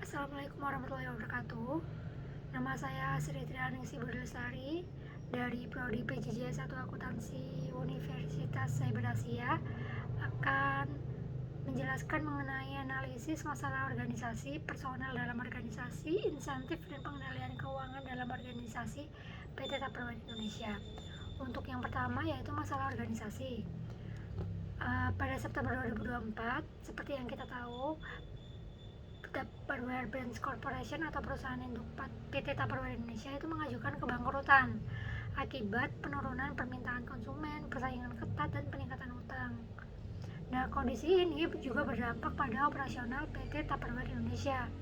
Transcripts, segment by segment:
Assalamualaikum warahmatullahi wabarakatuh. Nama saya Sri Trianingsi Budilestari dari Prodi PJJ 1 Akuntansi Universitas Cyber Asia akan menjelaskan mengenai analisis masalah organisasi, personal dalam organisasi, insentif dan pengendalian keuangan dalam organisasi PT Tupperware Indonesia. Untuk yang pertama yaitu masalah organisasi. Pada September 2024, seperti yang kita tahu, Tupperware Brands Corporation atau perusahaan induk PT Tupperware Indonesia itu mengajukan kebangkrutan akibat penurunan permintaan konsumen, persaingan ketat, dan peningkatan utang. Nah, kondisi ini juga berdampak pada operasional PT Tupperware Indonesia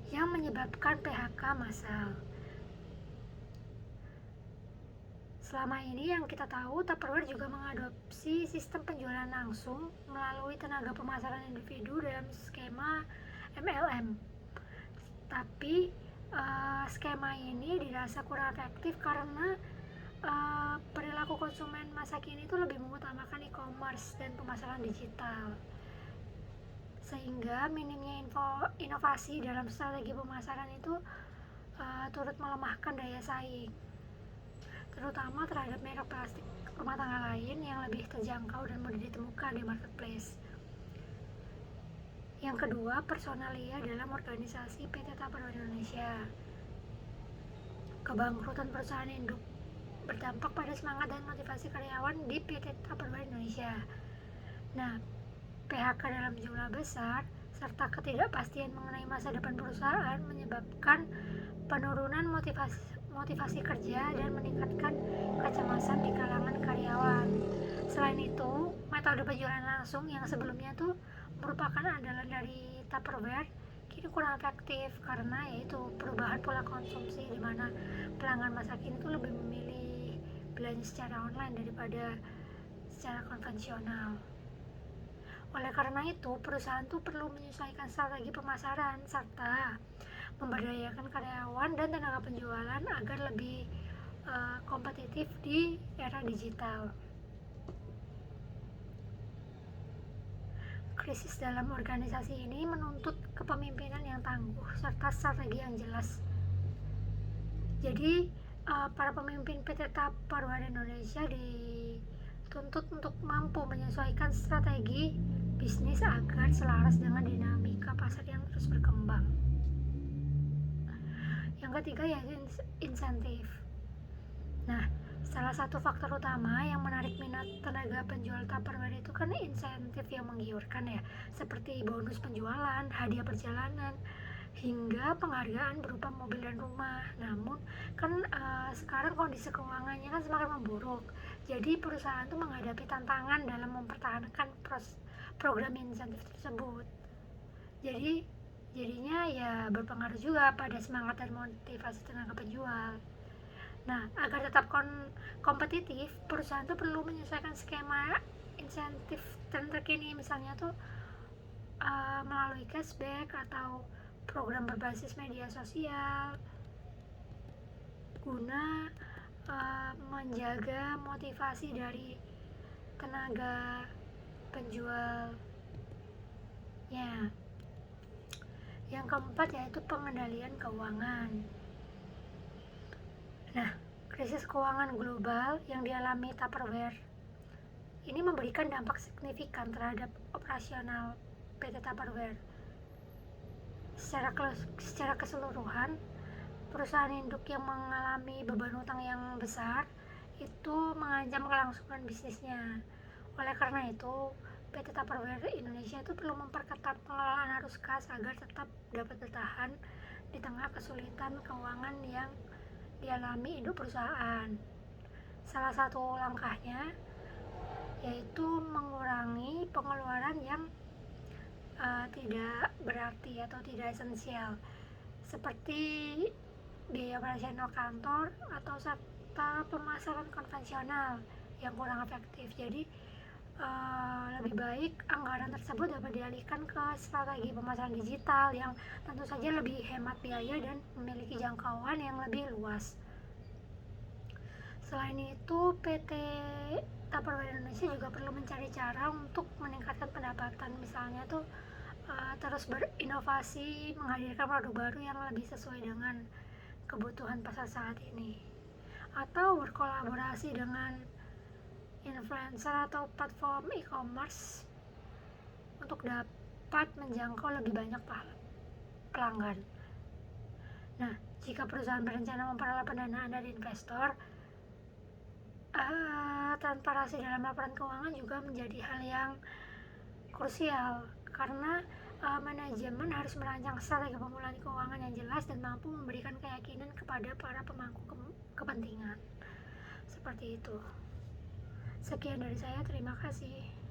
yang menyebabkan PHK massal. Selama ini yang kita tahu, Tupperware juga mengadopsi sistem penjualan langsung melalui tenaga pemasaran individu dalam skema MLM. Tapi skema ini dirasa kurang efektif karena perilaku konsumen masa kini itu lebih mengutamakan e-commerce dan pemasaran digital, sehingga minimnya inovasi dalam strategi pemasaran itu turut melemahkan daya saing, terutama terhadap merek plastik rumah tangga lain yang lebih terjangkau dan mudah ditemukan di marketplace. Yang kedua, personalia dalam organisasi PT Tupperware Indonesia. Kebangkrutan perusahaan induk berdampak pada semangat dan motivasi karyawan di PT Tupperware Indonesia. Nah, PHK dalam jumlah besar serta ketidakpastian mengenai masa depan perusahaan menyebabkan penurunan motivasi kerja dan meningkatkan kecemasan di kalangan karyawan. Selain itu, metode penjualan langsung yang sebelumnya tuh merupakan andalan dari Tupperware kini kurang efektif karena yaitu perubahan pola konsumsi di mana pelanggan masa kini tuh lebih memilih belanja secara online daripada secara konvensional. Oleh karena itu, perusahaan tuh perlu menyesuaikan strategi pemasaran serta memberdayakan karyawan dan tenaga penjualan agar lebih kompetitif di era digital. Krisis dalam organisasi ini menuntut kepemimpinan yang tangguh serta strategi yang jelas. Jadi, para pemimpin PT Tupperware Indonesia dituntut untuk mampu menyesuaikan strategi bisnis agar selaras dengan dinamika pasar yang terus berkembang. Yang ketiga yaitu insentif. Nah, salah satu faktor utama yang menarik minat tenaga penjual Tupperware itu kan insentif yang menggiurkan ya, seperti bonus penjualan, hadiah perjalanan, hingga penghargaan berupa mobil dan rumah. Namun kan sekarang kondisi keuangannya kan semakin memburuk, jadi perusahaan tuh menghadapi tantangan dalam mempertahankan program insentif tersebut. Jadinya ya berpengaruh juga pada semangat dan motivasi tenaga penjual. Nah, agar tetap kompetitif, perusahaan tuh perlu menyesuaikan skema insentif tren terkini, misalnya tuh melalui cashback atau program berbasis media sosial guna menjaga motivasi dari tenaga penjual. Ya. Yang keempat yaitu pengendalian keuangan. Nah, krisis keuangan global yang dialami Tupperware ini memberikan dampak signifikan terhadap operasional PT Tupperware. Secara keseluruhan, perusahaan induk yang mengalami beban utang yang besar itu mengancam kelangsungan bisnisnya. Oleh karena itu, PT Tupperware Indonesia itu perlu memperketat pengelolaan arus kas agar tetap dapat bertahan di tengah kesulitan keuangan yang dialami induk perusahaan. Salah satu langkahnya yaitu mengurangi pengeluaran yang tidak berarti atau tidak esensial, seperti biaya operasional kantor atau serta pemasaran konvensional yang kurang efektif. Jadi lebih baik anggaran tersebut dapat dialihkan ke strategi pemasaran digital yang tentu saja lebih hemat biaya dan memiliki jangkauan yang lebih luas. Selain itu, PT Tupperware Indonesia juga perlu mencari cara untuk meningkatkan pendapatan, misalnya tuh terus berinovasi, menghadirkan produk baru yang lebih sesuai dengan kebutuhan pasar saat ini, atau berkolaborasi dengan influencer atau platform e-commerce untuk dapat menjangkau lebih banyak pelanggan. Nah, jika perusahaan berencana memperoleh pendanaan dari investor, transparansi dalam laporan keuangan juga menjadi hal yang krusial, karena manajemen harus merancang strategi pemulihan keuangan yang jelas dan mampu memberikan keyakinan kepada para pemangku kepentingan. Seperti itu. Sekian dari saya, terima kasih.